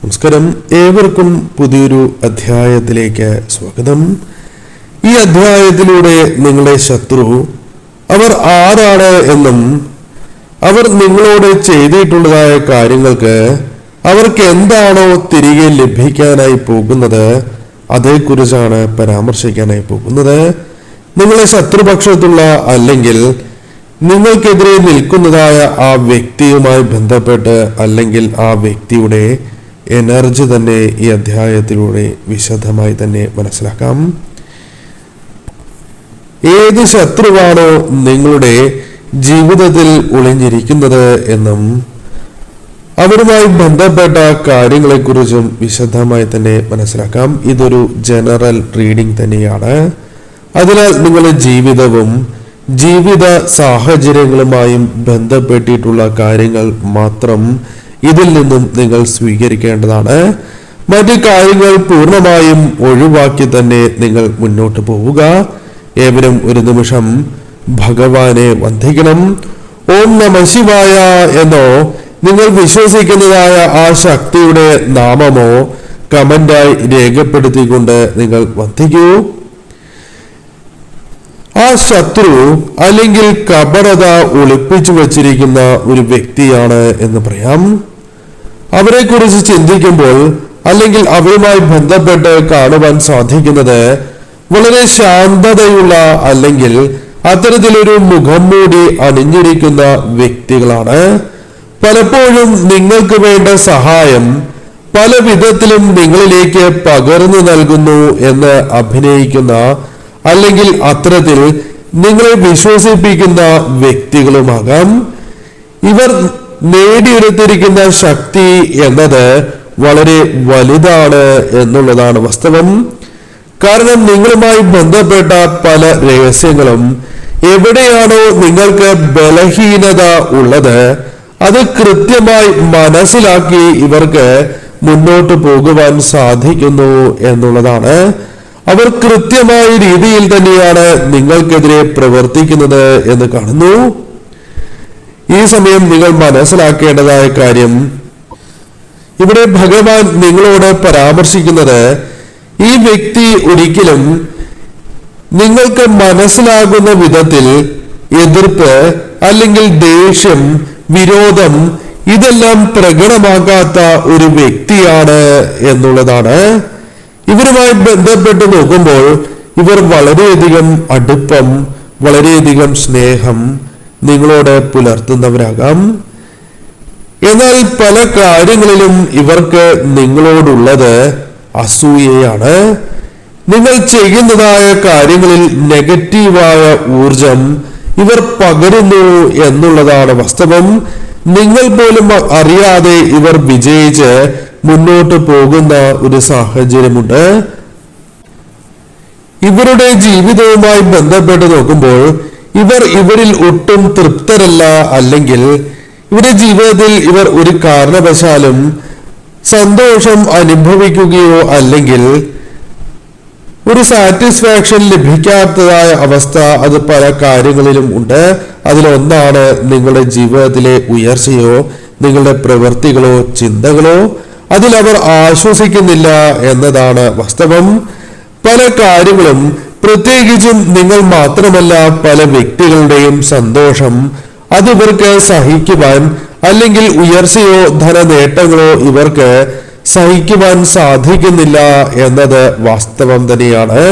നമസ്കാരം, ഏവർക്കും പുതിയൊരു അധ്യായത്തിലേക്ക് സ്വാഗതം. ഈ അധ്യായത്തിലൂടെ നിങ്ങളുടെ ശത്രു അവർ ആരാണ് എന്നും അവർ നിങ്ങളോട് ചെയ്തിട്ടുള്ളതായ കാര്യങ്ങൾക്ക് അവർക്ക് എന്താണോ തിരികെ ലഭിക്കാനായി പോകുന്നത് അതേക്കുറിച്ചാണ് പരാമർശിക്കാനായി പോകുന്നത്. നിങ്ങളെ ശത്രുപക്ഷത്തുള്ള അല്ലെങ്കിൽ നിങ്ങൾക്കെതിരെ നിൽക്കുന്നതായ ആ വ്യക്തിയുമായി ബന്ധപ്പെട്ട് അല്ലെങ്കിൽ ആ വ്യക്തിയുടെ എനർജി തന്നെ ഈ അധ്യായത്തിലൂടെ വിശദമായി തന്നെ മനസ്സിലാക്കാം. ഏത് ശത്രുവാണോ നിങ്ങളുടെ ജീവിതത്തിൽ ഒളിഞ്ഞിരിക്കുന്നത് എന്നും അവരുമായി ബന്ധപ്പെട്ട കാര്യങ്ങളെക്കുറിച്ചും വിശദമായി തന്നെ മനസ്സിലാക്കാം. ഇതൊരു ജനറൽ റീഡിംഗ് തന്നെയാണ്. അതിനാൽ നിങ്ങളുടെ ജീവിതവും ജീവിത സാഹചര്യങ്ങളുമായും ബന്ധപ്പെട്ടിട്ടുള്ള കാര്യങ്ങൾ മാത്രം ഇതിൽ നിന്നും നിങ്ങൾ സ്വീകരിക്കേണ്ടതാണ്. മറ്റു കാര്യങ്ങൾ പൂർണ്ണമായും ഒഴിവാക്കി തന്നെ നിങ്ങൾ മുന്നോട്ട് പോവുക. ഏവരും ഒരു നിമിഷം ഭഗവാനെ വന്ദിക്കണം. ഓം നമഃ ശിവായ എന്നോ നിങ്ങൾ വിശ്വസിക്കുന്നതായ ആ ശക്തിയുടെ നാമമോ കമന്റായി രേഖപ്പെടുത്തിക്കൊണ്ട് നിങ്ങൾ വന്ദിക്കൂ. ആ ശത്രു അല്ലെങ്കിൽ കപടത ഒളിപ്പിച്ചു വച്ചിരിക്കുന്ന ഒരു വ്യക്തിയാണ് എന്ന് പറയാം. അവരെ കുറിച്ച് ചിന്തിക്കുമ്പോൾ അല്ലെങ്കിൽ അവരുമായി ബന്ധപ്പെട്ട് കാണുവാൻ സാധിക്കുന്നത് വളരെ ശാന്തതയുള്ള അല്ലെങ്കിൽ അത്തരത്തിലൊരു മുഖം മൂടി അണിഞ്ഞിരിക്കുന്ന വ്യക്തികളാണ്. പലപ്പോഴും നിങ്ങൾക്ക് വേണ്ട സഹായം പല വിധത്തിലും നിങ്ങളിലേക്ക് പകർന്നു നൽകുന്നു എന്ന് അഭിനയിക്കുന്ന അല്ലെങ്കിൽ അത്തരത്തിൽ നിങ്ങളെ വിശ്വസിപ്പിക്കുന്ന വ്യക്തികളുമാകാം. ഇവർ നേടിയെടുത്തിരിക്കുന്ന ശക്തി എന്നത് വളരെ വലുതാണ് എന്നുള്ളതാണ് വാസ്തവം. കാരണം നിങ്ങളുമായി ബന്ധപ്പെട്ട പല രഹസ്യങ്ങളും എവിടെയാണോ നിങ്ങൾക്ക് ബലഹീനത ഉള്ളത് അത് കൃത്യമായി മനസ്സിലാക്കി ഇവർക്ക് മുന്നോട്ട് പോകുവാൻ സാധിക്കുന്നു എന്നുള്ളതാണ്. അവർ കൃത്യമായ രീതിയിൽ തന്നെയാണ് നിങ്ങൾക്കെതിരെ പ്രവർത്തിക്കുന്നത് എന്ന് കാണുന്നു. ഈ സമയം നിങ്ങൾ മനസ്സിലാക്കേണ്ടതായ കാര്യം, ഇവിടെ ഭഗവാൻ നിങ്ങളോട് പരാമർശിക്കുന്നത് ഈ വ്യക്തി ഒരിക്കലും നിങ്ങൾക്ക് മനസ്സിലാകുന്ന വിധത്തിൽ എതിർപ്പ് അല്ലെങ്കിൽ ദേഷ്യം, വിരോധം ഇതെല്ലാം പ്രകടമാക്കാത്ത ഒരു വ്യക്തിയാണ് എന്നുള്ളതാണ്. ഇവരുമായി ബന്ധപ്പെട്ട് നോക്കുമ്പോൾ ഇവർ വളരെയധികം അടുപ്പം, വളരെയധികം സ്നേഹം നിങ്ങളോട് പുലർത്തുന്നവരാകാം. എന്നാൽ പല കാര്യങ്ങളിലും ഇവർക്ക് നിങ്ങളോടുള്ളത് അസൂയയാണ്. നിങ്ങൾ ചെയ്യുന്നതായ കാര്യങ്ങളിൽ നെഗറ്റീവായ ഊർജം ഇവർ പകരുന്നു എന്നുള്ളതാണ് വാസ്തവം. നിങ്ങൾ പോലും അറിയാതെ ഇവർ വിജയിച്ച് മുന്നോട്ട് പോകുന്ന ഒരു സാഹചര്യമുണ്ട്. ഇവരുടെ ജീവിതവുമായി ബന്ധപ്പെട്ട് നോക്കുമ്പോൾ ഇവരിൽ ഒട്ടും തൃപ്തരല്ല, അല്ലെങ്കിൽ ഇവരുടെ ജീവിതത്തിൽ ഇവർ ഒരു കാരണവശാലും സന്തോഷം അനുഭവിക്കുകയോ അല്ലെങ്കിൽ ഒരു സാറ്റിസ്ഫാക്ഷൻ ലഭിക്കാത്തതായ അവസ്ഥ അത് പല കാര്യങ്ങളിലും ഉണ്ട്. അതിലൊന്നാണ് നിങ്ങളുടെ ജീവിതത്തിലെ ഉയർച്ചയോ നിങ്ങളുടെ പ്രവൃത്തികളോ ചിന്തകളോ അതിൽ അവർ ആശ്വസിക്കുന്നില്ല എന്നതാണ് വാസ്തവം. പല കാര്യങ്ങളും, പ്രത്യേകിച്ചും നിങ്ങൾ മാത്രമല്ല പല വ്യക്തികളുടെയും സന്തോഷം അത് ഇവർക്ക് സഹിക്കുവാൻ അല്ലെങ്കിൽ ഉയർച്ചയോ ധനനേട്ടങ്ങളോ ഇവർക്ക് സഹിക്കുവാൻ സാധിക്കുന്നില്ല എന്നത് വാസ്തവം തന്നെയാണ്.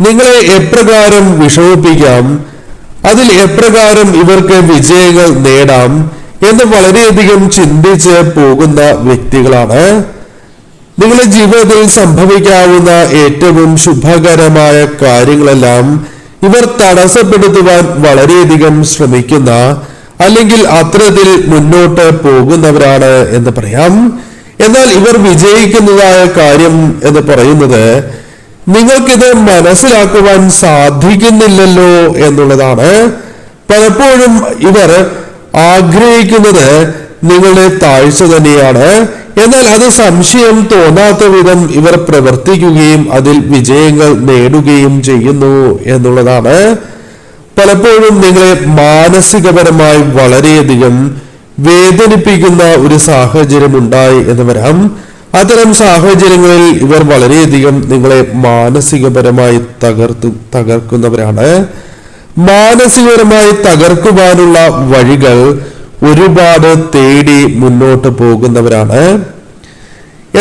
നിങ്ങളെ എപ്രകാരം വിഷമിപ്പിക്കാം, അതിൽ എപ്രകാരം ഇവർക്ക് വിജയങ്ങൾ നേടാം എന്ന് വളരെയധികം ചിന്തിച്ച് പോകുന്ന വ്യക്തികളാണ്. നിങ്ങളുടെ ജീവിതത്തിൽ സംഭവിക്കാവുന്ന ഏറ്റവും ശുഭകരമായ കാര്യങ്ങളെല്ലാം ഇവർ തടസ്സപ്പെടുത്തുവാൻ വളരെയധികം ശ്രമിക്കുന്ന അല്ലെങ്കിൽ അത്തരത്തിൽ മുന്നോട്ട് പോകുന്നവരാണ് എന്ന് പറയാം. എന്നാൽ ഇവർ വിജയിക്കുന്നതായ കാര്യം എന്ന് പറയുന്നത് നിങ്ങൾക്കിത് മനസ്സിലാക്കുവാൻ സാധിക്കുന്നില്ലല്ലോ എന്നുള്ളതാണ്. പലപ്പോഴും ഇവർ ആഗ്രഹിക്കുന്നത് നിങ്ങളുടെ താഴ്ച തന്നെയാണ്. എന്നാൽ അത് സംശയം തോന്നാത്ത വിധം ഇവർ പ്രവർത്തിക്കുകയും അതിൽ വിജയങ്ങൾ നേടുകയും ചെയ്യുന്നു എന്നുള്ളതാണ്. പലപ്പോഴും നിങ്ങളെ മാനസികപരമായി വളരെയധികം വേദനിപ്പിക്കുന്ന ഒരു സാഹചര്യം ഉണ്ടായി എന്ന് വരാം. അത്തരം സാഹചര്യങ്ങളിൽ ഇവർ വളരെയധികം നിങ്ങളെ മാനസികപരമായി തകർക്കുന്നവരാണ്. മാനസികപരമായി തകർക്കുവാനുള്ള വഴികൾ ഒരുപാട് തേടി മുന്നോട്ട് പോകുന്നവരാണ്.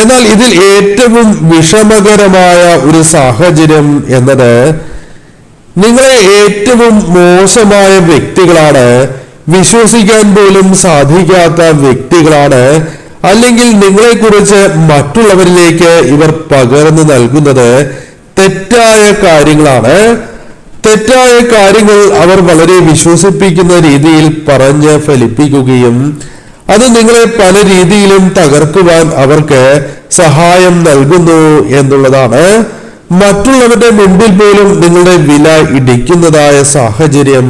എന്നാൽ ഇതിൽ ഏറ്റവും വിഷമകരമായ ഒരു സാഹചര്യം എന്നത് നിങ്ങളെ ഏറ്റവും മോശമായ വ്യക്തികളാണ്, വിശ്വസിക്കാൻ പോലും സാധിക്കാത്ത വ്യക്തികളാണ്, അല്ലെങ്കിൽ നിങ്ങളെക്കുറിച്ച് മറ്റുള്ളവരിലേക്ക് ഇവർ പകർന്നു നൽകുന്നത് തെറ്റായ കാര്യങ്ങളാണ്. തെറ്റായ കാര്യങ്ങൾ അവർ വളരെ വിശ്വസിപ്പിക്കുന്ന രീതിയിൽ പറഞ്ഞ് ഫലിപ്പിക്കുകയും അത് നിങ്ങളെ പല രീതിയിലും തകർക്കുവാൻ അവർക്ക് സഹായം നൽകുന്നു എന്നുള്ളതാണ്. മറ്റുള്ളവരുടെ മുൻപിൽ പോലും നിങ്ങളുടെ വില ഇടിക്കുന്നതായ സാഹചര്യം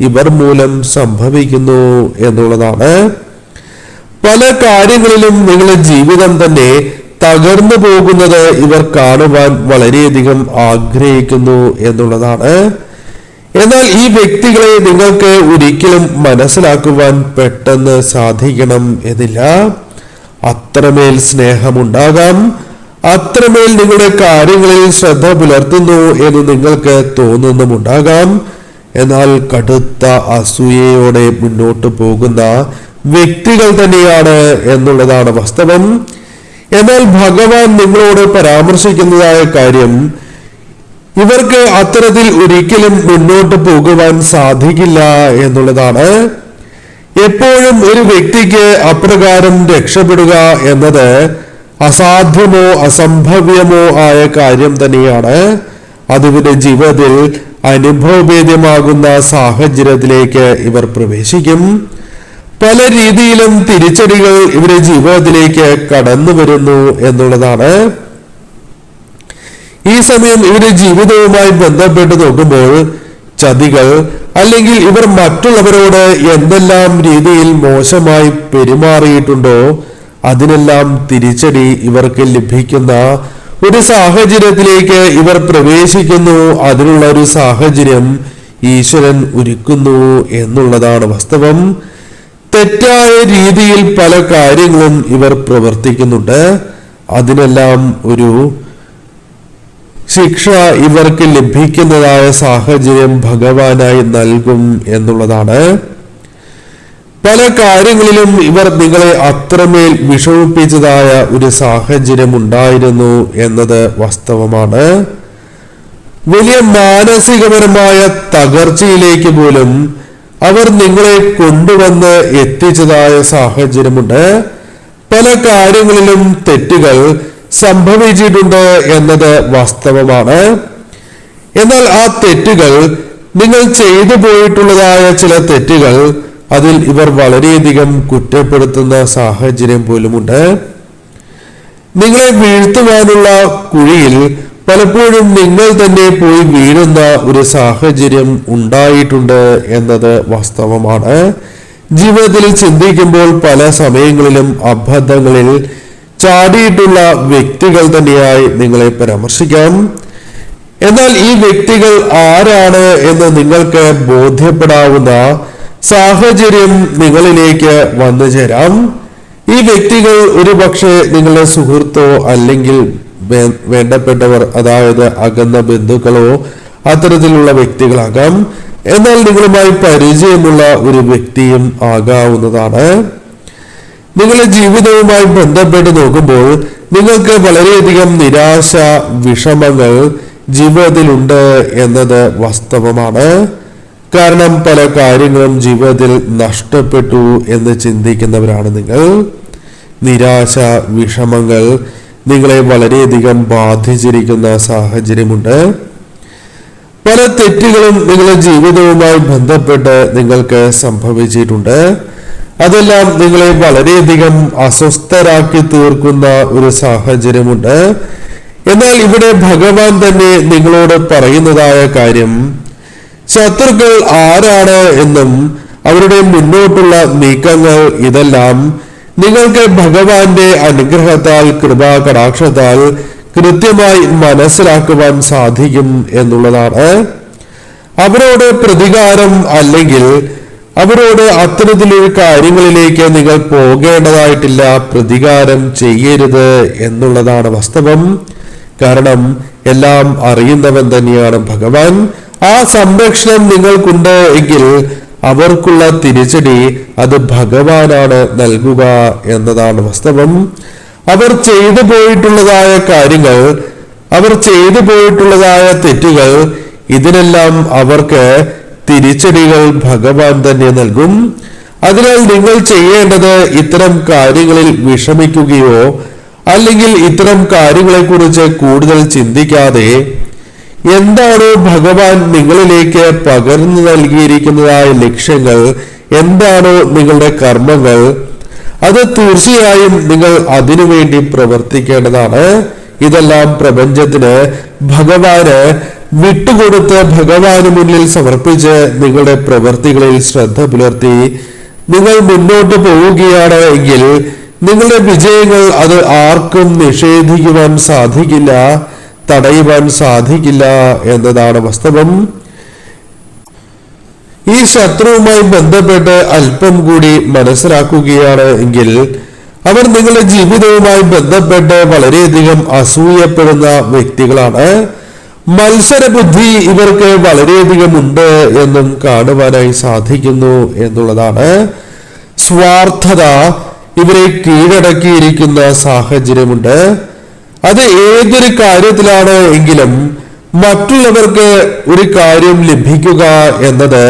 ഇവർ മൂലം സംഭവിക്കുന്നു എന്നുള്ളതാണ്. പല കാര്യങ്ങളിലും നിങ്ങളുടെ ജീവിതം തന്നെ തകർന്നു പോകുന്നത് ഇവർ കാണുവാൻ വളരെയധികം ആഗ്രഹിക്കുന്നു എന്നുള്ളതാണ്. എന്നാൽ ഈ വ്യക്തികളെ നിങ്ങൾക്ക് ഒരിക്കലും മനസ്സിലാക്കുവാൻ പെട്ടെന്ന് സാധിക്കണം എന്നില്ല. അത്രമേൽ സ്നേഹമുണ്ടാകാം, അത്രമേൽ നിങ്ങളുടെ കാര്യങ്ങളിൽ ശ്രദ്ധ പുലർത്തുന്നു എന്ന് നിങ്ങൾക്ക് തോന്നുന്നുമുണ്ടാകാം. എന്നാൽ കടുത്ത അസൂയയോടെ മുന്നോട്ട് പോകുന്ന വ്യക്തികൾ തന്നെയാണ് എന്നുള്ളതാണ് വാസ്തവം. എന്നാൽ ഭഗവാൻ നിങ്ങളോട് പരാമർശിക്കുന്നതായ കാര്യം, ഇവർക്ക് അത്തരത്തിൽ ഒരിക്കലും മുന്നോട്ട് പോകുവാൻ സാധിക്കില്ല എന്നുള്ളതാണ്. എപ്പോഴും ഒരു വ്യക്തിക്ക് അപ്രകാരം രക്ഷപ്പെടുക എന്നത് അസാധ്യമോ അസംഭവ്യമോ ആയ കാര്യം തന്നെയാണ്. അതിവരുടെ ജീവിതത്തിൽ അനുഭവഭേദ്യമാകുന്ന സാഹചര്യത്തിലേക്ക് ഇവർ പ്രവേശിക്കും. പല രീതിയിലും തിരിച്ചടികൾ ഇവരുടെ ജീവിതത്തിലേക്ക് കടന്നു വരുന്നു എന്നുള്ളതാണ്. ഈ സമയം ഇവരുടെ ജീവിതവുമായി ബന്ധപ്പെട്ട് നോക്കുമ്പോൾ ചതികൾ, അല്ലെങ്കിൽ ഇവർ മറ്റുള്ളവരോട് എന്തെല്ലാം രീതിയിൽ മോശമായി പെരുമാറിയിട്ടുണ്ടോ അതിനെല്ലാം തിരിച്ചടി ഇവർക്ക് ലഭിക്കുന്ന ഒരു സാഹചര്യത്തിലേക്ക് ഇവർ പ്രവേശിക്കുന്നു. അതിനുള്ള ഒരു സാഹചര്യം ഈശ്വരൻ ഒരുക്കുന്നു എന്നുള്ളതാണ് വാസ്തവം. തെറ്റായ രീതിയിൽ പല കാര്യങ്ങളും ഇവർ പ്രവർത്തിക്കുന്നുണ്ട്. അതിനെല്ലാം ഒരു ശിക്ഷ ഇവർക്ക് ലഭിക്കുന്നതായ സാഹചര്യം ഭഗവാനായി നൽകും എന്നുള്ളതാണ്. പല കാര്യങ്ങളിലും ഇവർ നിങ്ങളെ അത്രമേൽ വിഷമിപ്പിച്ചതായ ഒരു സാഹചര്യം ഉണ്ടായിരുന്നു എന്നത് വാസ്തവമാണ്. വലിയ മാനസികപരമായ തകർച്ചയിലേക്ക് പോലും അവർ നിങ്ങളെ കൊണ്ടുവന്ന് എത്തിച്ചതായ സാഹചര്യമുണ്ട്. പല കാര്യങ്ങളിലും തെറ്റുകൾ സംഭവിച്ചിട്ടുണ്ട് എന്നത് വാസ്തവമാണ്. എന്നാൽ ആ തെറ്റുകൾ, നിങ്ങൾ ചെയ്തു പോയിട്ടുള്ളതായ ചില തെറ്റുകൾ, അതിൽ ഇവർ വളരെയധികം കുറ്റപ്പെടുത്തുന്ന സാഹചര്യം പോലുമുണ്ട്. നിങ്ങളെ വീഴ്ത്തുവാനുള്ള കുഴിയിൽ പലപ്പോഴും നിങ്ങൾ തന്നെ പോയി വീഴുന്ന ഒരു സാഹചര്യം ഉണ്ടായിട്ടുണ്ട് എന്നത് വാസ്തവമാണ്. ജീവിതത്തിൽ ചിന്തിക്കുമ്പോൾ പല സമയങ്ങളിലും അബദ്ധങ്ങളിൽ ചാടിയിട്ടുള്ള വ്യക്തികൾ തന്നെയായി നിങ്ങളെ പരാമർശിക്കാം. എന്നാൽ ഈ വ്യക്തികൾ ആരാണ് എന്ന് നിങ്ങൾക്ക് ബോധ്യപ്പെടാവുന്ന സാഹചര്യം നിങ്ങളിലേക്ക് വന്നു ചേരാം. ഈ വ്യക്തികൾ ഒരുപക്ഷെ നിങ്ങളുടെ സുഹൃത്തോ അല്ലെങ്കിൽ വേണ്ടപ്പെട്ടവർ, അതായത് അകന്ന ബന്ധുക്കളോ അത്തരത്തിലുള്ള വ്യക്തികളാകാം. എന്നാൽ നിങ്ങളുമായി പരിചയമുള്ള ഒരു വ്യക്തിയും ആകാവുന്നതാണ്. നിങ്ങളുടെ ജീവിതവുമായി ബന്ധപ്പെട്ട് നോക്കുമ്പോൾ നിങ്ങൾക്ക് വളരെയധികം നിരാശ, വിഷമങ്ങൾ ജീവിതത്തിലുണ്ട് എന്നത് വാസ്തവമാണ്. കാരണം പല കാര്യങ്ങളും ജീവിതത്തിൽ നഷ്ടപ്പെട്ടു എന്ന് ചിന്തിക്കുന്നവരാണ് നിങ്ങൾ. നിരാശ, വിഷമങ്ങൾ നിങ്ങളെ വളരെയധികം ബാധിച്ചിരിക്കുന്ന സാഹചര്യമുണ്ട്. പല തെറ്റുകളും നിങ്ങളുടെ ജീവിതവുമായി ബന്ധപ്പെട്ട് നിങ്ങൾക്ക് സംഭവിച്ചിട്ടുണ്ട്. അതെല്ലാം നിങ്ങളെ വളരെയധികം അസ്വസ്ഥരാക്കി തീർക്കുന്ന ഒരു സാഹചര്യമുണ്ട്. എന്നാൽ ഇവിടെ ഭഗവാൻ തന്നെ നിങ്ങളോട് പറയുന്നതായ കാര്യം, ശത്രുക്കൾ ആരാണ് എന്നും അവരുടെ മുന്നോട്ടുള്ള നീക്കങ്ങൾ, ഇതെല്ലാം നിങ്ങൾക്ക് ഭഗവാന്റെ അനുഗ്രഹത്താൽ, കൃപാ കടാക്ഷത്താൽ കൃത്യമായി മനസ്സിലാക്കുവാൻ സാധിക്കും എന്നുള്ളതാണ്. അവരോട് പ്രതികാരം അല്ലെങ്കിൽ അവരോട് അത്തരത്തിലൊരു കാര്യങ്ങളിലേക്ക് നിങ്ങൾ പോകേണ്ടതായിട്ടില്ല, പ്രതികാരം ചെയ്യരുത് എന്നുള്ളതാണ് വാസ്തവം. കാരണം എല്ലാം അറിയുന്നവൻ തന്നെയാണ് ഭഗവാൻ. ആ സംരക്ഷണം നിങ്ങൾക്കുണ്ട് എങ്കിൽ അവർക്കുള്ള തിരിച്ചടി അത് ഭഗവാനാണ് നൽകുക എന്നതാണ് വാസ്തവം. അവർ ചെയ്തു പോയിട്ടുള്ളതായ കാര്യങ്ങൾ, അവർ ചെയ്തു പോയിട്ടുള്ളതായ തെറ്റുകൾ, ഇതിനെല്ലാം അവർക്ക് തിരിച്ചടികൾ ഭഗവാൻ തന്നെ നൽകും. അതിനാൽ നിങ്ങൾ ചെയ്യേണ്ടത് ഇത്തരം കാര്യങ്ങളിൽ വിഷമിക്കുകയോ അല്ലെങ്കിൽ ഇത്തരം കാര്യങ്ങളെക്കുറിച്ച് കൂടുതൽ ചിന്തിക്കാതെ എന്താണോ ഭഗവാൻ നിങ്ങളിലേക്ക് പകർന്നു നൽകിയിരിക്കുന്നതായ ലക്ഷ്യങ്ങൾ, എന്താണോ നിങ്ങളുടെ കർമ്മങ്ങൾ, അത് തീർച്ചയായും നിങ്ങൾ അതിനുവേണ്ടി പ്രവർത്തിക്കേണ്ടതാണ്. ഇതെല്ലാം പ്രപഞ്ചത്തിന് ഭഗവാന് വിട്ടുകൊടുത്ത് ഭഗവാന് മുന്നിൽ സമർപ്പിച്ച് നിങ്ങളുടെ പ്രവൃത്തികളിൽ ശ്രദ്ധ പുലർത്തി നിങ്ങൾ മുന്നോട്ട് പോവുകയാണ് എങ്കിൽ നിങ്ങളുടെ വിജയങ്ങൾ അത് ആർക്കും നിഷേധിക്കുവാൻ സാധിക്കില്ല, തടയുവാൻ സാധിക്കില്ല എന്നതാണ് വാസ്തവം. ഈ ശത്രുവുമായി ബന്ധപ്പെട്ട് അല്പം കൂടി മനസ്സിലാക്കുകയാണ് എങ്കിൽ അവർ നിങ്ങളുടെ ജീവിതവുമായി ബന്ധപ്പെട്ട് വളരെയധികം അസൂയപ്പെടുന്ന വ്യക്തികളാണ്. മത്സരബുദ്ധി ഇവർക്ക് വളരെയധികം ഉണ്ട് എന്നും കാണുവാനായി സാധിക്കുന്നു എന്നുള്ളതാണ്. സ്വാർത്ഥത ഇവരെ കീഴടക്കിയിരിക്കുന്ന സാഹചര്യമുണ്ട്. അത് ഏതൊരു കാര്യത്തിലാണ് എങ്കിലും മറ്റുള്ളവർക്ക് ഒരു കാര്യം ലഭിക്കുക എന്നത്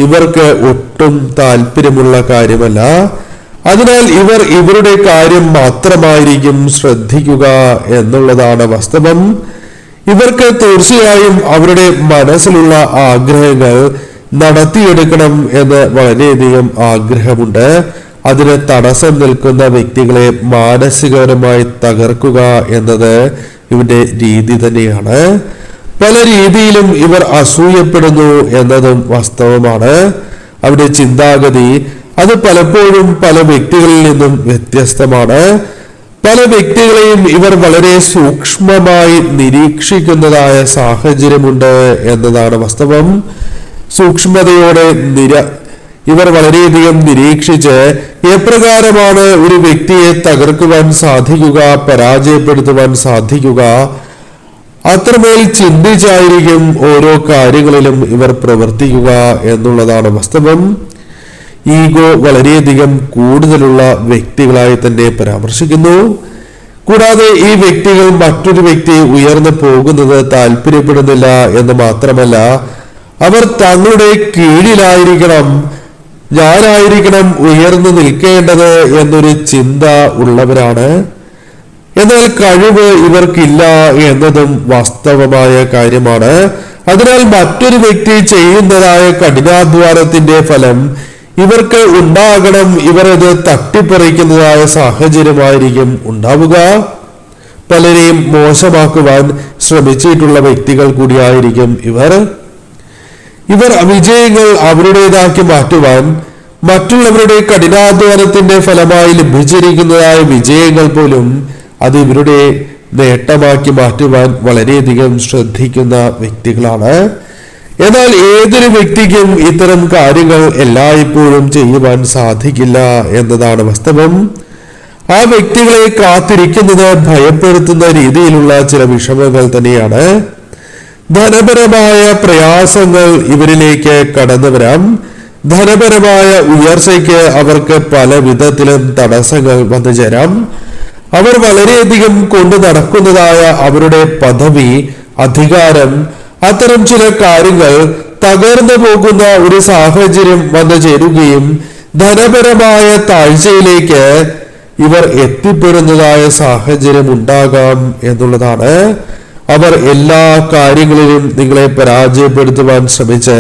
ഇവർക്ക് ഒട്ടും താല്പര്യമുള്ള കാര്യമല്ല. അതിനാൽ ഇവർ ഇവരുടെ കാര്യം മാത്രമായിരിക്കും ശ്രദ്ധിക്കുക എന്നുള്ളതാണ് വാസ്തവം. ഇവർക്ക് തീർച്ചയായും അവരുടെ മനസ്സിലുള്ള ആഗ്രഹങ്ങൾ നടത്തിയെടുക്കണം എന്ന് വളരെയധികം ആഗ്രഹമുണ്ട്. അതിന് തടസ്സം നിൽക്കുന്ന വ്യക്തികളെ മാനസികപരമായി തകർക്കുക എന്നത് ഇവരുടെ രീതി തന്നെയാണ്. പല രീതിയിലും ഇവർ അസൂയപ്പെടുന്നു എന്നതും വാസ്തവമാണ്. അവരുടെ ചിന്താഗതി അത് പലപ്പോഴും പല വ്യക്തികളിൽ നിന്നും വ്യത്യസ്തമാണ്. പല വ്യക്തികളെയും ഇവർ വളരെ സൂക്ഷ്മമായി നിരീക്ഷിക്കുന്നതായ സാഹചര്യമുണ്ട് എന്നതാണ് വാസ്തവം. സൂക്ഷ്മതയോടെ ഇവർ വളരെയധികം നിരീക്ഷിച്ച് എപ്രകാരമാണ് ഒരു വ്യക്തിയെ തകർക്കുവാൻ സാധിക്കുക, പരാജയപ്പെടുത്തുവാൻ സാധിക്കുക, അത്രമേൽ ചിന്തിച്ചായിരിക്കും ഓരോ കാര്യങ്ങളിലും ഇവർ പ്രവർത്തിക്കുക എന്നുള്ളതാണ് വാസ്തവം. ഈഗോ വളരെയധികം കൂടുതലുള്ള വ്യക്തികളായി തന്നെ പരാമർശിക്കുന്നു. കൂടാതെ ഈ വ്യക്തികൾ മറ്റൊരു വ്യക്തി ഉയർന്നു പോകുന്നത് താല്പര്യപ്പെടുന്നില്ല എന്ന് മാത്രമല്ല, അവർ തങ്ങളുടെ കീഴിലായിരിക്കണം, ഞാനായിരിക്കണം ഉയർന്നു നിൽക്കേണ്ടത് എന്നൊരു ചിന്ത ഉള്ളവരാണ്. എന്നാൽ കഴിവ് ഇവർക്കില്ല എന്നതും വാസ്തവമായ കാര്യമാണ്. അതിനാൽ മറ്റൊരു വ്യക്തി ചെയ്യുന്നതായ കഠിനാധ്വാനത്തിന്റെ ഫലം ഇവർക്ക് ഉണ്ടാകണം. ഇവർ ഇത് തട്ടിപ്പറിക്കുന്നതായ സാഹചര്യമായിരിക്കും ഉണ്ടാവുക. പലരെയും മോശമാക്കുവാൻ ശ്രമിച്ചിട്ടുള്ള വ്യക്തികൾ കൂടിയായിരിക്കും ഇവർ. വിജയങ്ങൾ അവരുടേതാക്കി മാറ്റുവാൻ, മറ്റുള്ളവരുടെ കഠിനാധ്വാനത്തിന്റെ ഫലമായി ലഭിച്ചിരിക്കുന്നതായ വിജയങ്ങൾ പോലും അത് ഇവരുടെ നേട്ടമാക്കി മാറ്റുവാൻ വളരെയധികം ശ്രദ്ധിക്കുന്ന വ്യക്തികളാണ്. എന്നാൽ ഏതൊരു വ്യക്തിക്കും ഇത്തരം കാര്യങ്ങൾ എല്ലായ്പ്പോഴും ചെയ്യുവാൻ സാധിക്കില്ല എന്നതാണ് വാസ്തവം. ആ വ്യക്തികളെ കാത്തിരിക്കുന്നത് ഭയപ്പെടുത്തുന്ന രീതിയിലുള്ള ചില വിഷമങ്ങൾ തന്നെയാണ്. ധനപരമായ പ്രയാസങ്ങൾ ഇവരിലേക്ക് കടന്നു വരാം. ധനപരമായ ഉയർച്ചയ്ക്ക് അവർക്ക് പല വിധത്തിലും തടസ്സങ്ങൾ വന്നു ചേരാം. അവർ വളരെയധികം കൊണ്ടു നടക്കുന്നതായ അവരുടെ പദവി, അധികാരം, അത്തരം ചില കാര്യങ്ങൾ തകർന്നു പോകുന്ന ഒരു സാഹചര്യം വന്നു ചേരുകയും ധനപരമായ താഴ്ചയിലേക്ക് ഇവർ എത്തിപ്പെടുന്നതായ സാഹചര്യം ഉണ്ടാകാം എന്നുള്ളതാണ്. അവർ എല്ലാ കാര്യങ്ങളിലും നിങ്ങളെ പരാജയപ്പെടുത്തുവാൻ ശ്രമിച്ച്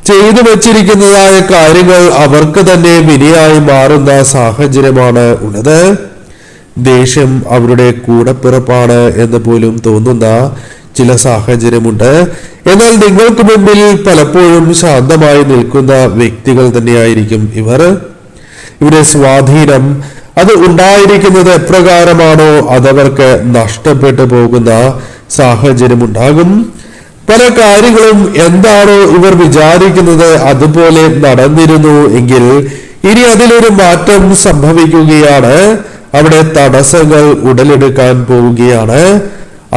ചെയ്തു വച്ചിരിക്കുന്നതായ കാര്യങ്ങൾ അവർക്ക് തന്നെ വിനയായി മാറുന്ന സാഹചര്യമാണ് ഉള്ളത്. ദേഷ്യം അവരുടെ കൂടപ്പിറപ്പാണ് എന്ന് പോലും തോന്നുന്ന ചില സാഹചര്യമുണ്ട്. എന്നാൽ നിങ്ങൾക്ക് മുമ്പിൽ പലപ്പോഴും ശാന്തമായി നിൽക്കുന്ന വ്യക്തികൾ തന്നെയായിരിക്കും ഇവർ. ഇവരുടെ സ്വാധീനം അത് ഉണ്ടായിരിക്കുന്നത് എപ്രകാരമാണോ അതവർക്ക് നഷ്ടപ്പെട്ടു പോകുന്ന സാഹചര്യമുണ്ടാകും. പല കാര്യങ്ങളും എന്താണോ ഇവർ വിചാരിക്കുന്നത് അതുപോലെ നടന്നിരുന്നു എങ്കിൽ ഇനി അതിലൊരു മാറ്റം സംഭവിക്കുകയാണ്. അവിടെ തടസ്സങ്ങൾ ഉടലെടുക്കാൻ പോവുകയാണ്.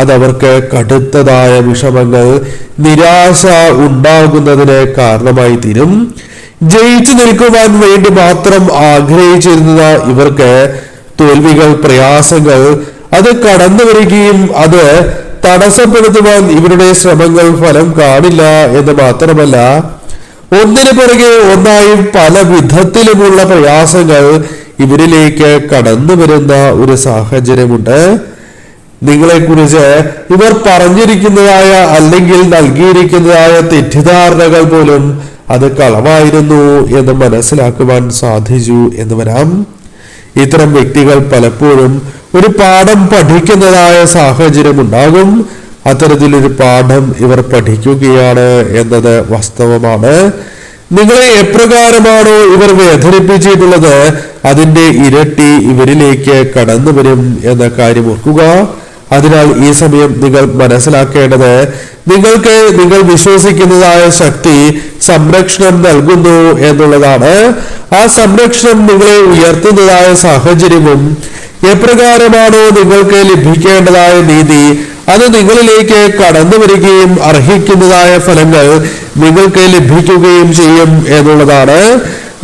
അതവർക്ക് കടുത്തതായ വിഷമങ്ങൾ, നിരാശ ഉണ്ടാകുന്നതിന് കാരണമായി തീരും. ജയിച്ചു നിൽക്കുവാൻ വേണ്ടി മാത്രം ആഗ്രഹിച്ചിരുന്ന ഇവർക്ക് തോൽവികൾ, പ്രയാസങ്ങൾ അത് കടന്നു വരികയും അത് തടസ്സപ്പെടുത്തുവാൻ ഇവരുടെ ശ്രമങ്ങൾ ഫലം കാണില്ല എന്ന് മാത്രമല്ല, ഒന്നിനു പുറകെ ഒന്നായി പല വിധത്തിലുമുള്ള പ്രയാസങ്ങൾ ഇവരിലേക്ക് കടന്നു വരുന്ന ഒരു സാഹചര്യമുണ്ട്. നിങ്ങളെക്കുറിച്ച് ഇവർ പറഞ്ഞിരിക്കുന്നതായ അല്ലെങ്കിൽ നൽകിയിരിക്കുന്നതായ തെറ്റിദ്ധാരണകൾ പോലും അത് കളവായിരുന്നു എന്ന് മനസ്സിലാക്കുവാൻ സാധിച്ചു എന്ന് വരാം. ഇത്തരം വ്യക്തികൾ പലപ്പോഴും ഒരു പാഠം പഠിക്കുന്നതായ സാഹചര്യം ഉണ്ടാകും. അത്തരത്തിലൊരു പാഠം ഇവർ പഠിക്കുകയാണ് എന്നത് വാസ്തവമാണ്. നിങ്ങളെ എപ്രകാരമാണോ ഇവർ വേദനിപ്പിച്ചിട്ടുള്ളത് അതിന്റെ ഇരട്ടി ഇവരിലേക്ക് കടന്നു വരും എന്ന കാര്യം ഓർക്കുക. അതിനാൽ ഈ സമയം നിങ്ങൾ മനസ്സിലാക്കേണ്ടത്, നിങ്ങൾക്ക് നിങ്ങൾ വിശ്വസിക്കുന്നതായ ശക്തി സംരക്ഷണം നൽകുന്നു എന്നുള്ളതാണ്. ആ സംരക്ഷണം നിങ്ങളെ ഉയർത്തുന്നതായ സാഹചര്യവും എപ്രകാരമാണോ നിങ്ങൾക്ക് ലഭിക്കേണ്ടതായ നീതി അത് നിങ്ങളിലേക്ക് കടന്നു വരികയും അർഹിക്കുന്നതായ ഫലങ്ങൾ നിങ്ങൾക്ക് ലഭിക്കുകയും ചെയ്യും എന്നുള്ളതാണ്.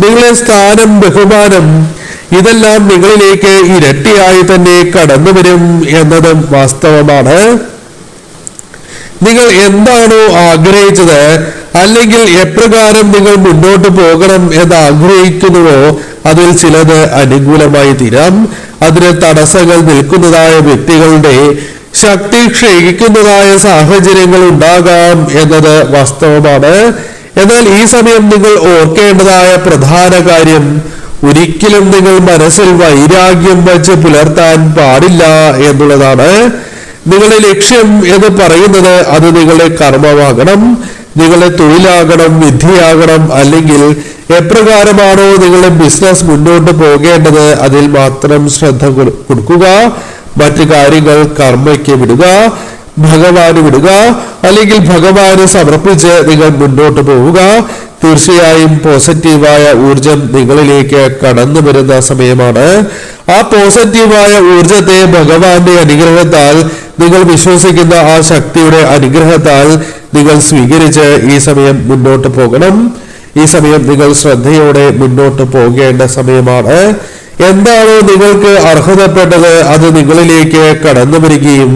നിങ്ങളെ സ്ഥാനം, ബഹുമാനം ഇതെല്ലാം നിങ്ങളിലേക്ക് ഇരട്ടിയായി തന്നെ കടന്നു വരും എന്നതും വാസ്തവമാണ്. നിങ്ങൾ എന്താണോ ആഗ്രഹിച്ചത് അല്ലെങ്കിൽ എപ്രകാരം നിങ്ങൾ മുന്നോട്ട് പോകണം എന്ന് ആഗ്രഹിക്കുന്നുവോ അതിൽ ചിലത് അനുകൂലമായി തീരാം. അതിന് തടസ്സങ്ങൾ നിൽക്കുന്നതായ വ്യക്തികളുടെ ശക്തി ക്ഷയിക്കുന്നതായ സാഹചര്യങ്ങൾ ഉണ്ടാകാം എന്നത് വാസ്തവമാണ്. എന്നാൽ ഈ സമയം നിങ്ങൾ ഓർക്കേണ്ടതായ പ്രധാന കാര്യം, ഒരിക്കലും നിങ്ങൾ മനസ്സിൽ വൈരാഗ്യം വച്ച് പുലർത്താൻ പാടില്ല എന്നുള്ളതാണ്. നിങ്ങളുടെ ലക്ഷ്യം എന്ന് പറയുന്നത് അത് നിങ്ങളുടെ കർമ്മമാകണം, നിങ്ങളുടെ തൊഴിലാകണം, വിദ്യയാകണം, അല്ലെങ്കിൽ എപ്രകാരമാണോ നിങ്ങളുടെ ബിസിനസ് മുന്നോട്ട് പോകേണ്ടത് അതിൽ മാത്രം ശ്രദ്ധ കൊടുക്കുക. മറ്റു കാര്യങ്ങൾ കർമ്മയ്ക്ക് വിടുക, ഭഗവാന് വിടുക, അല്ലെങ്കിൽ ഭഗവാന് സമർപ്പിച്ച് നിങ്ങൾ മുന്നോട്ട് പോവുക. തീർച്ചയായും പോസിറ്റീവായ ഊർജം നിങ്ങളിലേക്ക് കടന്നു വരുന്ന സമയമാണ്. ആ പോസിറ്റീവായ ഊർജത്തെ ഭഗവാന്റെ അനുഗ്രഹത്താൽ, നിങ്ങൾ വിശ്വസിക്കുന്ന ആ ശക്തിയുടെ അനുഗ്രഹത്താൽ നിങ്ങൾ സ്വീകരിച്ച് ഈ സമയം മുന്നോട്ട് പോകണം. ഈ സമയം നിങ്ങൾ ശ്രദ്ധയോടെ മുന്നോട്ട് പോകേണ്ട സമയമാണ്. എന്താണോ നിങ്ങൾക്ക് അർഹതപ്പെട്ടത് അത് നിങ്ങളിലേക്ക് കടന്നു വരികയും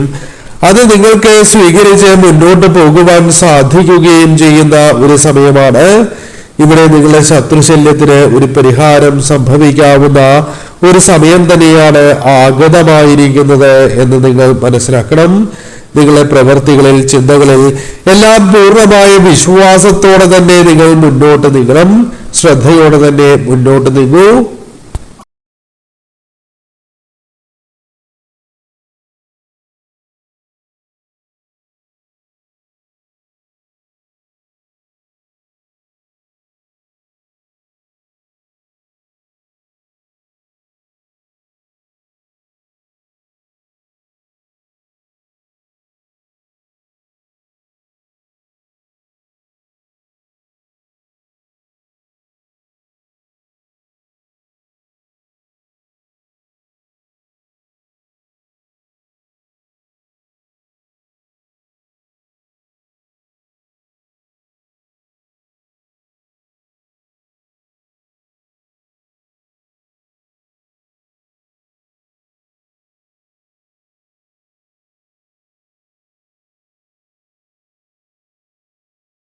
അത് നിങ്ങൾക്ക് സ്വീകരിച്ച് മുന്നോട്ട് പോകുവാൻ സാധിക്കുകയും ചെയ്യുന്ന ഒരു സമയമാണ്. ഇവിടെ നിങ്ങളുടെ ശത്രുശല്യത്തിന് ഒരു പരിഹാരം സംഭവിക്കാവുന്ന ഒരു സമയം തന്നെയാണ് ആഗതമായിരിക്കുന്നത് എന്ന് നിങ്ങൾ മനസ്സിലാക്കണം. നിങ്ങളുടെ പ്രവൃത്തികളിൽ, ചിന്തകളിൽ എല്ലാം പൂർണ്ണമായ വിശ്വാസത്തോടെ തന്നെ നിങ്ങൾ മുന്നോട്ട് നീങ്ങണം. ശ്രദ്ധയോടെ തന്നെ മുന്നോട്ട് നീങ്ങൂ.